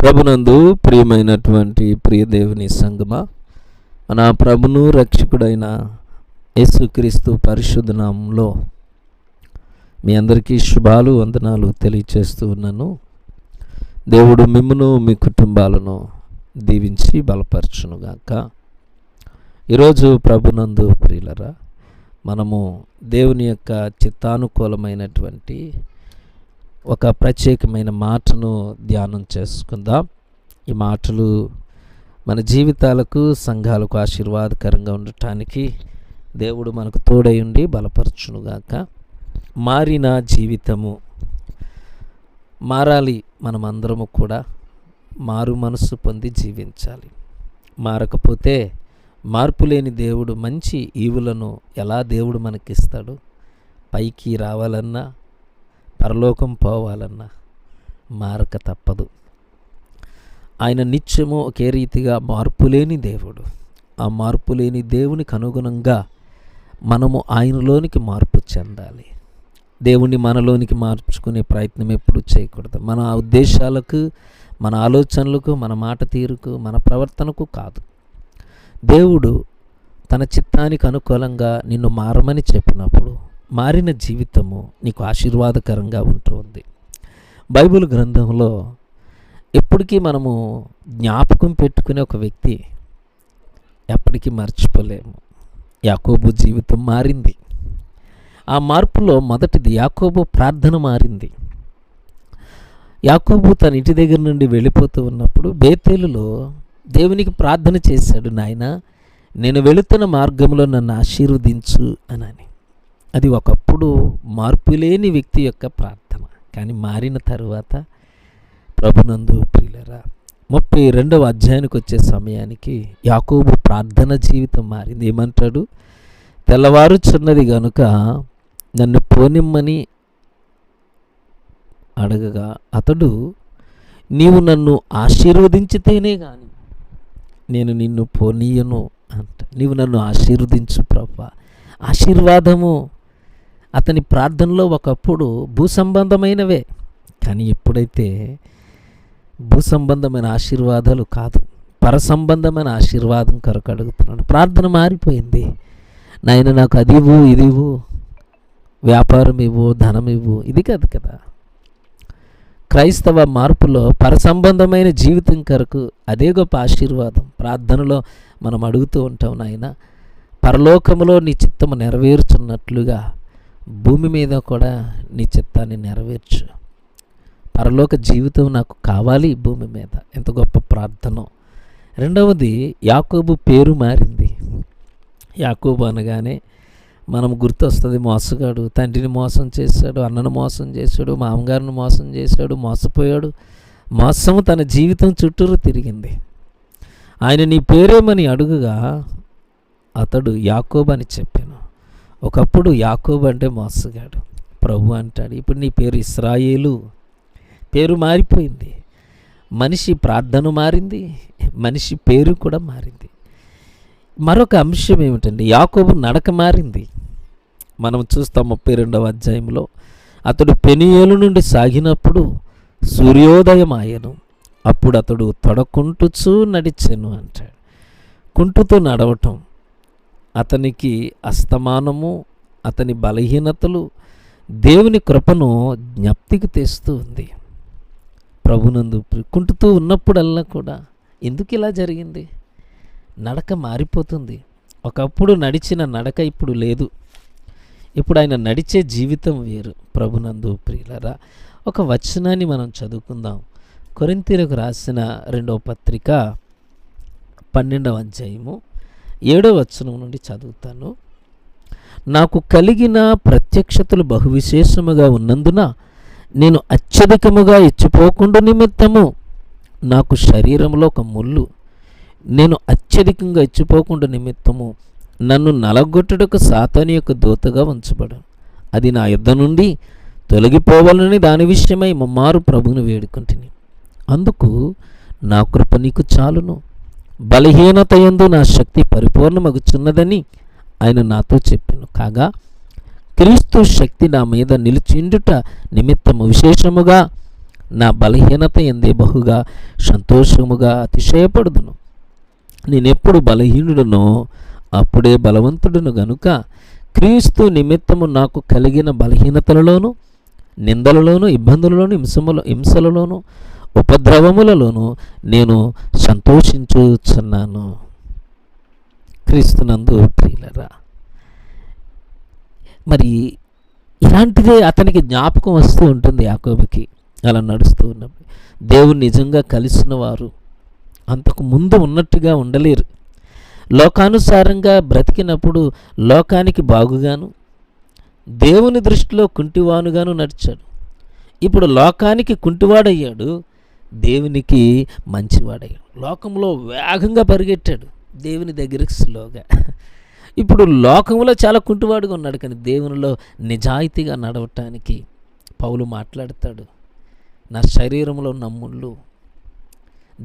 ప్రభునందు ప్రియమైనటువంటి ప్రియ దేవుని సంగమా, మన ప్రభును రక్షకుడైన యేసుక్రీస్తు పరిశుద్ధ నామములో మీ అందరికీ శుభాలు వందనాలు తెలియచేస్తూ ఉన్నాను. దేవుడు మిమ్మును మీ కుటుంబాలను దీవించి బలపరచునుగాక. ఈరోజు ప్రభునందు ప్రియులరా, మనము దేవుని యొక్క చిత్తానుకూలమైనటువంటి ఒక ప్రత్యేకమైన మాటను ధ్యానం చేసుకుందాం. ఈ మాటలు మన జీవితాలకు, సంఘాలకు ఆశీర్వాదకరంగా ఉండటానికి దేవుడు మనకు తోడై ఉండి బలపరచునుగాక. మారిన జీవితము మారాలి. మనమందరము కూడా మారు మనసు పొంది జీవించాలి. మారకపోతే మార్పు లేని దేవుడు మంచి ఈవులను ఎలా దేవుడు మనకిస్తాడు? పైకి రావాలన్నా, పరలోకం పోవాలన్నా మారక తప్పదు. ఆయన నిత్యము ఒకే రీతిగా మార్పులేని దేవుడు. ఆ మార్పులేని దేవునికి అనుగుణంగా మనము ఆయనలోనికి మార్పు చెందాలి. దేవుణ్ణి మనలోనికి మార్చుకునే ప్రయత్నం ఎప్పుడు చేయకూడదు. మన ఉద్దేశాలకు, మన ఆలోచనలకు, మన మాట తీరుకు, మన ప్రవర్తనకు కాదు. దేవుడు తన చిత్తానికి అనుకూలంగా నిన్ను మారమని చెప్పినప్పుడు మారిన జీవితము నీకు ఆశీర్వాదకరంగా ఉంటుంది. బైబిల్ గ్రంథంలో ఎప్పటికీ మనము జ్ఞాపకం పెట్టుకునే ఒక వ్యక్తి ఎప్పటికీ మర్చిపోలేము. యాకోబు జీవితం మారింది. ఆ మార్పులో మొదటిది యాకోబు ప్రార్థన మారింది. యాకోబు తన ఇంటి దగ్గర నుండి వెళ్ళిపోతూ ఉన్నప్పుడు బేతేలులో దేవునికి ప్రార్థన చేశాడు, నాయనా నేను వెళుతున్న మార్గంలో నన్ను ఆశీర్వదించు అని. అది ఒకప్పుడు మార్పులేని వ్యక్తి యొక్క ప్రార్థన. కానీ మారిన తరువాత ప్రభునందు ప్రియులరా, 32వ అధ్యాయానికి వచ్చే సమయానికి యాకోబు ప్రార్థన జీవితం మారింది. ఏమంటాడు? తెల్లవారుచున్నది గనుక నన్ను పోనిమ్మని అడగగా అతడు, నీవు నన్ను ఆశీర్వదించితేనే కానీ నేను నిన్ను పోనీయను అంట. నీవు నన్ను ఆశీర్వదించు ప్రభువా. ఆశీర్వాదము అతని ప్రార్థనలో ఒకప్పుడు భూసంబంధమైనవే. కానీ ఎప్పుడైతే భూసంబంధమైన ఆశీర్వాదాలు కాదు, పరసంబంధమైన ఆశీర్వాదం కొరకు అడుగుతున్నాడు. ప్రార్థన మారిపోయింది. నాయన నాకు అది ఇవ్వు, ఇది ఇవ్వు, వ్యాపారం ఇవ్వు, ధనం ఇవ్వు, ఇది కాదు కదా. క్రైస్తవ మార్పులో పరసంబంధమైన జీవితం కొరకు అదే గొప్ప ఆశీర్వాదం. ప్రార్థనలో మనం అడుగుతూ ఉంటాం, నాయన పరలోకములో నీ చిత్తము నెరవేర్చున్నట్లుగా భూమి మీద కూడా నీ చిత్తాన్ని నెరవేర్చు. పరలోక జీవితం నాకు కావాలి భూమి మీద. ఎంత గొప్ప ప్రార్థన. రెండవది, యాకోబు పేరు మారింది. యాకోబు అనగానే మనం గుర్తొస్తుంది మోసగాడు. తండ్రిని మోసం చేశాడు, అన్నను మోసం చేశాడు, మామగారిని మోసం చేశాడు, మోసపోయాడు. మోసము తన జీవితం చుట్టూరు తిరిగింది. ఆయన నీ పేరేమని అడుగుగా అతడు యాకోబు అని చెప్పాను. ఒకప్పుడు యాకోబు అంటే మోసగాడు. ప్రభు అంటాడు, ఇప్పుడు నీ పేరు ఇశ్రాయేలు. పేరు మారిపోయింది. మనిషి ప్రార్థన మారింది, మనిషి పేరు కూడా మారింది. మరొక అంశం ఏమిటండి? యాకోబు నడక మారింది. మనం చూస్తాం 32వ అధ్యాయంలో, అతడు పెనియేలు నుండి సాగినప్పుడు సూర్యోదయం ఆయను. అప్పుడు అతడు తొడకుంటుచూ నడిచెను అంటాడు. కుంటుతూ నడవటం అతనికి అస్తమానము, అతని బలహీనతలు దేవుని కృపను జ్ఞప్తికి తెస్తూ ఉంది. ప్రభునందు కుంటుతూ ఉన్నప్పుడల్లా కూడా ఎందుకు ఇలా జరిగింది? నడక మారిపోతుంది. ఒకప్పుడు నడిచిన నడక ఇప్పుడు లేదు. ఇప్పుడు ఆయన నడిచే జీవితం వేరు. ప్రభునందు ప్రియులరా, ఒక వచనాన్ని మనం చదువుకుందాం. కొరింథీయులకు రాసిన 2వ పత్రిక 12వ అధ్యాయము 7వ వచనం నుండి చదువుతాను. నాకు కలిగిన ప్రత్యక్షతలు బహువిశేషముగా ఉన్నందున నేను అత్యధికముగా ఇచ్చిపోకుండా నిమిత్తము నాకు శరీరంలో ఒక ముళ్ళు, నేను అత్యధికంగా ఇచ్చిపోకుండా నిమిత్తము నన్ను నలగొట్టుటకు సాతాను యొక్క దూతగా ఉంచబడు. అది నా యుద్ధ నుండి తొలగిపోవాలని దాని విషయమై ముమ్మారు ప్రభువును వేడుకుంటుని. అందుకు నా కృప నీకు చాలును, బలహీనత యందు నా శక్తి పరిపూర్ణమగుచున్నదని ఆయన నాతో చెప్పాను. కాగా క్రీస్తు శక్తి నా మీద నిలిచిండుట నిమిత్తము విశేషముగా నా బలహీనత ఎందే బహుగా సంతోషముగా అతిశయపడుదును. నేనెప్పుడు బలహీనుడనో అప్పుడే బలవంతుడును గనుక క్రీస్తు నిమిత్తము నాకు కలిగిన బలహీనతలలోను, నిందలలోను, ఇబ్బందులలోను, హింసలలోను, ఉపద్రవములలోను నేను సంతోషించుచున్నాను. క్రీస్తునందు ప్రియులరా, మరి ఇలాంటిదే అతనికి జ్ఞాపకం వస్తూ ఉంటుంది. యాకోబుకి అలా నడుస్తూ ఉన్నప్పుడు దేవుడు నిజంగా కలిసిన వారు అంతకు ముందు ఉన్నట్టుగా ఉండలేరు. లోకానుసారంగా బ్రతికినప్పుడు లోకానికి బాగుగాను, దేవుని దృష్టిలో కుంటివానుగాను నడిచాడు. ఇప్పుడు లోకానికి కుంటివాడయ్యాడు, దేవునికి మంచివాడయ్యాడు. లోకంలో వేగంగా పరిగెట్టాడు, దేవుని దగ్గరికి స్లోగా. ఇప్పుడు లోకంలో చాలా కుంటివాడుగా ఉన్నాడు, కానీ దేవునిలో నిజాయితీగా నడవటానికి పౌలు మాట్లాడతాడు. నా శరీరంలో ఉన్న ముళ్ళు,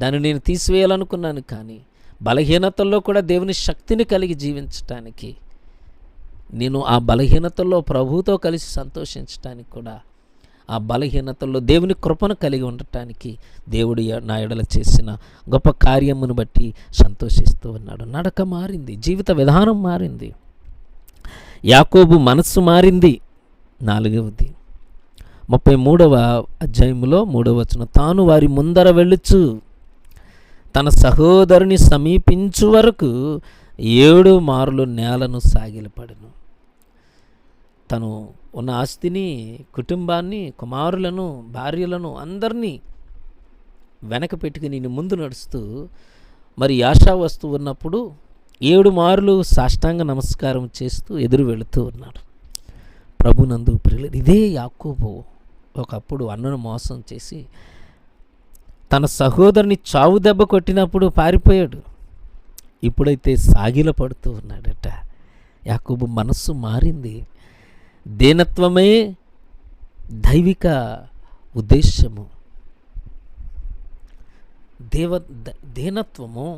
దాన్ని నేను తీసివేయాలనుకున్నాను, కానీ బలహీనతల్లో కూడా దేవుని శక్తిని కలిగి జీవించటానికి, నేను ఆ బలహీనతల్లో ప్రభువుతో కలిసి సంతోషించటానికి కూడా, ఆ బలహీనతల్లో దేవుని కృపను కలిగి ఉండటానికి దేవుడు నా ఎడల చేసిన గొప్ప కార్యమును బట్టి సంతోషిస్తూ ఉన్నాడు. నడక మారింది, జీవిత విధానం మారింది, యాకోబు మనస్సు మారింది. 4వది 33వ అధ్యాయములో 3వ వచనం, తాను వారి ముందర వెళ్ళుచు తన సహోదరుని సమీపించు వరకు 7 మారులు నేలను సాగిలపడెను. తను ఉన్న ఆస్తిని, కుటుంబాన్ని, కుమారులను, భార్యలను అందరినీ వెనక పెట్టుకుని ముందు నడుస్తూ మరి యాషా వస్తూ ఉన్నప్పుడు 7 మారులు సాష్టాంగ నమస్కారం చేస్తూ ఎదురు వెళుతూ ఉన్నాడు. ప్రభునందు ప్రియులారా, ఇదే యాకోబు ఒకప్పుడు అన్నను మోసం చేసి తన సహోదరుని చావు దెబ్బ కొట్టినప్పుడు పారిపోయాడు. ఇప్పుడైతే సాగిల పడుతూ ఉన్నాడట. యాకోబు మనస్సు మారింది. దీనత్వమే దైవిక ఉద్దేశము. దీనత్వము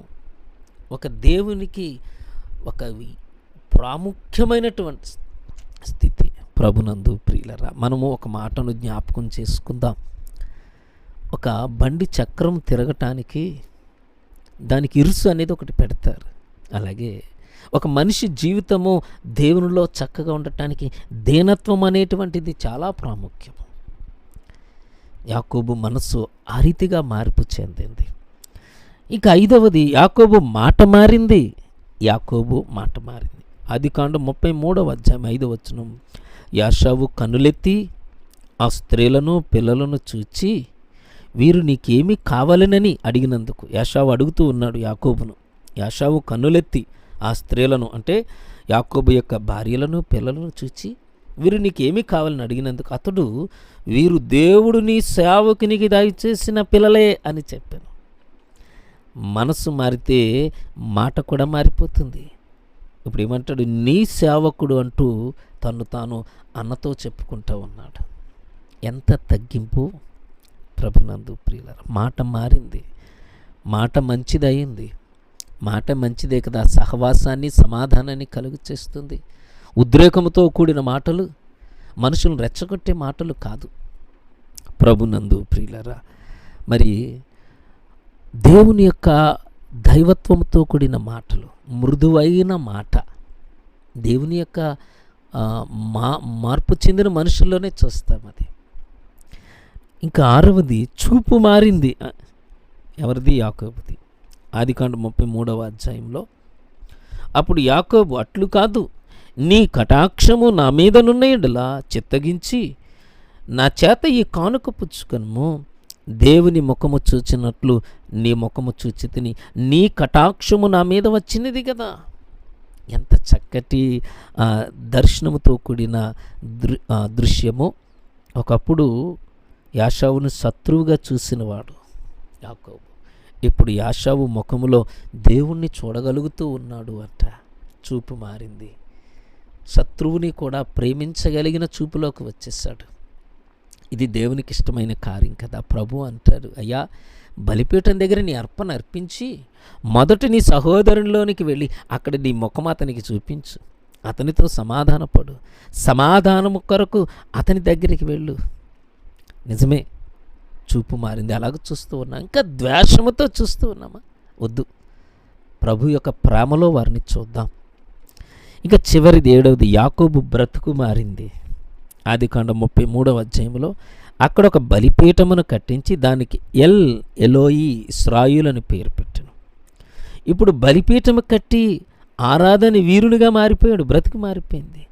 ఒక దేవునికి ఒక ప్రాముఖ్యమైనటువంటి స్థితి. ప్రభునందు ప్రియులరా, మనము ఒక మాటను జ్ఞాపకం చేసుకుందాం. ఒక బండి చక్రం తిరగటానికి దానికి ఇరుసు అనేది ఒకటి పెడతారు. అలాగే ఒక మనిషి జీవితము దేవునిలో చక్కగా ఉండటానికి దీనత్వం అనేటువంటిది చాలా ప్రాముఖ్యం. యాకోబు మనస్సు ఆ రీతిగా మార్పు చెందింది. ఇక 5వది, యాకోబు మాట మారింది. యాకోబు మాట మారింది. ఆదికాండం 33వ అధ్యాయం 5వ వచనం, యాషావు కన్నులెత్తి ఆ స్త్రీలను పిల్లలను చూచి, వీరు నీకేమి కావాలనని అడిగినందుకు, యాషావు అడుగుతూ ఉన్నాడు యాకోబును. యాషావు కన్నులెత్తి ఆ స్త్రీలను, అంటే యాకోబు యొక్క భార్యలను పిల్లలను చూచి, వీరు నీకేమి కావాలని అడిగినందుకు అతడు, వీరు దేవుడు నీ సేవకునికి దయచేసిన పిల్లలే అని చెప్పాను. మనసు మారితే మాట కూడా మారిపోతుంది. ఇప్పుడు ఏమంటాడు, నీ సేవకుడు అంటూ తను తాను అన్నతో చెప్పుకుంటూ ఉన్నాడు. ఎంత తగ్గింపు! ప్రభునందు ప్రియులారా, మాట మారింది, మాట మంచిదయింది. మాట మంచిదే కదా, సహవాసాన్ని సమాధానాన్ని కలుగు చేస్తుంది. ఉద్రేకంతో కూడిన మాటలు మనుషులను రెచ్చగొట్టే మాటలు కాదు. ప్రభునందు ప్రియులారా, మరి దేవుని యొక్క దైవత్వంతో కూడిన మాటలు, మృదువైన మాట దేవుని యొక్క మార్పు చెందిన మనుషుల్లోనే చూస్తాం. అది ఇంకా 6వది, చూపు మారింది. ఎవరిది? యాకోబుది. ఆదికాండం 33వ అధ్యాయంలో, అప్పుడు యాకోబు, అట్లు కాదు, నీ కటాక్షము నా మీదనున్న యెడల చిత్తగించి నా చేత ఈ కానుక పుచ్చుకొనుము. దేవుని ముఖము చూచినట్లు నీ ముఖము చూచితిని, నీ కటాక్షము నా మీద వచ్చినది కదా. ఎంత చక్కటి దర్శనముతో కూడిన దృశ్యము. ఒకప్పుడు యాషావును శత్రువుగా చూసినవాడు యాకోబు, ఇప్పుడు యాషావు ముఖములో దేవుణ్ణి చూడగలుగుతూ ఉన్నాడు అంట. చూపు మారింది. శత్రువుని కూడా ప్రేమించగలిగిన చూపులోకి వచ్చేసాడు. ఇది దేవునికి ఇష్టమైన కార్యం కదా. ప్రభు అంటారు, అయ్యా, బలిపీఠం దగ్గర నీ అర్పణ అర్పించి మొదట నీ సహోదరునిలోనికి వెళ్ళి అక్కడ నీ ముఖం అతనికి చూపించు, అతనితో సమాధానపడు, సమాధానము కొరకు అతని దగ్గరికి వెళ్ళు. నిజమే, చూపు మారింది. అలాగ చూస్తూ ఉన్నాం. ఇంకా ద్వేషముతో చూస్తూ ఉన్నామా? వద్దు. ప్రభు యొక్క ప్రేమలో వారిని చూద్దాం. ఇక చివరిది 7వది, యాకోబు బ్రతుకు మారింది. ఆదికాండం 33వ అధ్యాయంలో అక్కడ ఒక బలిపీఠమును కట్టించి దానికి ఎలోయి ఇశ్రాయేలు అని పేరు పెట్టెను. ఇప్పుడు బలిపీఠము కట్టి ఆరాధన వీరునిగా మారిపోయాడు. బ్రతుకు మారిపోయింది.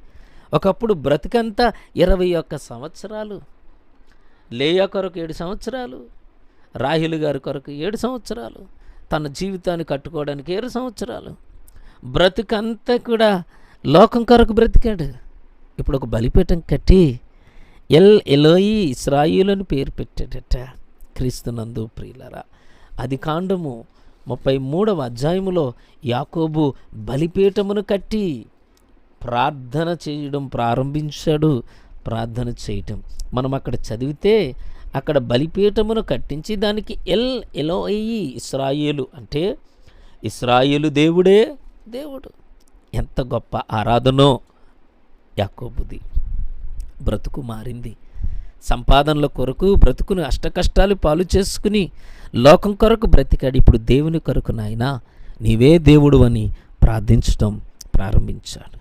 ఒకప్పుడు బ్రతుకంతా 21 సంవత్సరాలు, లేయా కొరకు 7 సంవత్సరాలు, రాహేలు గారి కొరకు 7 సంవత్సరాలు, తన జీవితాన్ని కట్టుకోవడానికి 7 సంవత్సరాలు, బ్రతుకంతా కూడా లోకం కొరకు బ్రతికాడు. ఇప్పుడు ఒక బలిపీఠం కట్టి ఎలోయి ఇశ్రాయేలు అని పేరు పెట్టాడట. క్రీస్తునందు ప్రియులారా, ఆదికాండము 33వ అధ్యాయములో యాకోబు బలిపీఠమును కట్టి ప్రార్థన చేయడం ప్రారంభించాడు. ప్రార్థన చేయటం మనం అక్కడ చదివితే, అక్కడ బలిపీఠమును కట్టించి దానికి ఎలోయి ఇశ్రాయేలు అంటే ఇశ్రాయేలు దేవుడే దేవుడు. ఎంత గొప్ప ఆరాధనో యాకోబుది. బ్రతుకు మారింది. సంపాదనల కొరకు బ్రతుకుని అష్టకష్టాలు పాలు చేసుకుని లోకం కొరకు బ్రతికాడు. ఇప్పుడు దేవుని కొరకు నాయనా నీవే దేవుడు అని ప్రార్థించడం ప్రారంభించాడు.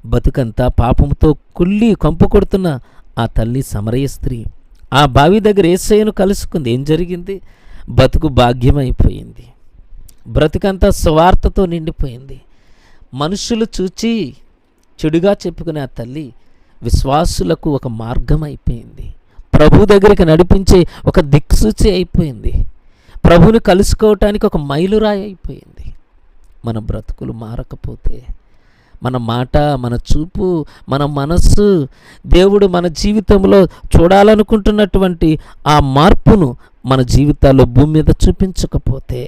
బతుకంతా పాపంతో కుళ్ళి కంపు కొడుతున్న ఆ తల్లి సమరయ స్త్రీ ఆ బావి దగ్గర యేసయ్యను కలుసుకుంది. ఏం జరిగింది? బతుకు భాగ్యమైపోయింది. బ్రతుకంతా స్వార్థతో నిండిపోయింది. మనుషులు చూచి చెడుగా చెప్పుకునే ఆ తల్లి విశ్వాసులకు ఒక మార్గం అయిపోయింది. ప్రభు దగ్గరికి నడిపించే ఒక దిక్సూచి అయిపోయింది. ప్రభుని కలుసుకోవటానికి ఒక మైలురాయి అయిపోయింది. మన బ్రతుకులు మారకపోతే, మన మాట, మన చూపు, మన మనస్సు దేవుడు మన జీవితంలో చూడాలనుకుంటున్నటువంటి ఆ మార్పును మన జీవితాల్లో భూమి మీద చూపించకపోతే,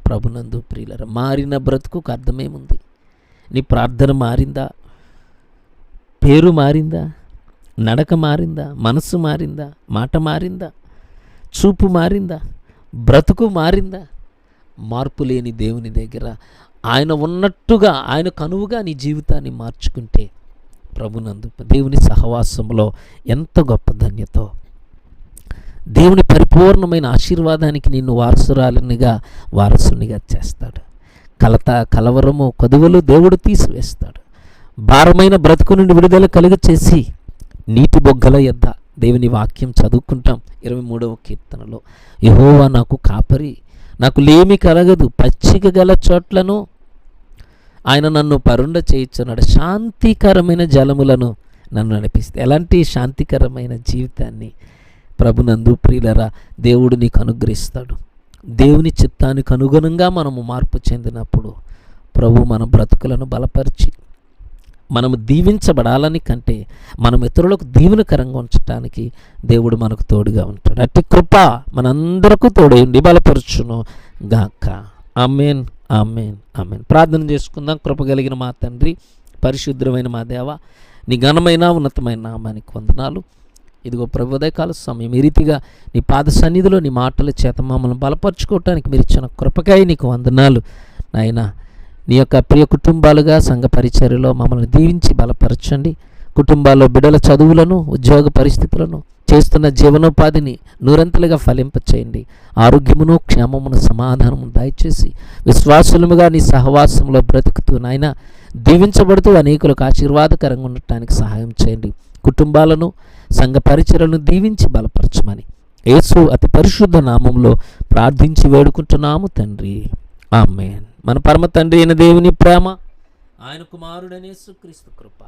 ప్రభునందు ప్రియులారా, మారిన బ్రతుకుకు అర్థమేముంది? నీ ప్రార్థన మారిందా? పేరు మారిందా? నడక మారిందా? మనసు మారిందా? మాట మారిందా? చూపు మారిందా? బ్రతుకు మారిందా? మార్పు లేని దేవుని దగ్గర ఆయన ఉన్నట్టుగా, ఆయన కనువుగా నీ జీవితాన్ని మార్చుకుంటే, ప్రభునందు దేవుని సహవాసంలో ఎంత గొప్ప ధన్యతో, దేవుని పరిపూర్ణమైన ఆశీర్వాదానికి నిన్ను వారసునిగా చేస్తాడు. కలవరము కొదువలు దేవుడు తీసివేస్తాడు. భారమైన బ్రతుకు నుండి విడుదల కలుగ చేసి నీటి బొగ్గల యొద్ద దేవుని వాక్యం చదువుకుంటాం. 23వ కీర్తనలో, యెహోవా నాకు కాపరి, నాకు లేమి కలగదు, పచ్చిక గల చోట్లను ఆయన నన్ను పరుండ చేయించున్నాడు, శాంతికరమైన జలములను నన్ను నడిపిస్తే. ఎలాంటి శాంతికరమైన జీవితాన్ని ప్రభునందు ప్రియులరా దేవుడు నీకు అనుగ్రహిస్తాడు. దేవుని చిత్తానికి అనుగుణంగా మనము మార్పు చెందినప్పుడు ప్రభు మన బ్రతుకులను బలపరిచి మనము దీవించబడాలని కంటే మనం ఇతరులకు దీవెనకరంగా ఉంచడానికి దేవుడు మనకు తోడుగా ఉంటాడు. అట్టి కృప మనందరకు తోడైండి బలపరచును గాక. ఆమేన్, ఆమేన్, ఆమేన్. ప్రార్థన చేసుకుందాం. కృప కలిగిన మా తండ్రి, పరిశుద్ధమైన మా దేవ, నీ ఘనమైన ఉన్నతమైన నామానికి వందనాలు. ఇదిగో ప్రభు ఉదయకాల సమయం ఈ రీతిగా నీ పాద సన్నిధిలో నీ మాటల చేత మమ్మల్ని బలపరచుకోవటానికి మీరు ఇచ్చిన కృపకై నీకు వందనాలు నాయనా. నీ యొక్క ప్రియ కుటుంబాలుగా సంఘ పరిచర్యలో మమ్మల్ని దీవించి బలపరచండి. కుటుంబాల్లో బిడ్డల చదువులను, ఉద్యోగ పరిస్థితులను, చేస్తున్న జీవనోపాధిని నూరంతలుగా ఫలింపచేయండి. ఆరోగ్యమును, క్షేమమును, సమాధానము దయచేసి విశ్వాసులముగా నీ సహవాసంలో బ్రతుకుతూ నాయన దీవించబడుతూ అనేకులకు ఆశీర్వాదకరంగా ఉండటానికి సహాయం చేయండి. కుటుంబాలను, సంఘ పరిచర్యలను దీవించి బలపరచమని యేసు అతి పరిశుద్ధ నామంలో ప్రార్థించి వేడుకుంటున్నాము తండ్రి. ఆమేన్. మన పరమ తండ్రి అయిన దేవుని ప్రేమ, ఆయన కుమారుడైన యేసుక్రీస్తు కృప,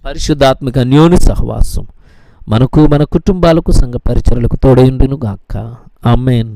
పరిశుద్ధాత్మిక అన్యోన్య సహవాసం మనకు, మన కుటుంబాలకు, సంఘ పరిచర్యలకు తోడైండును గాక. ఆమేన్.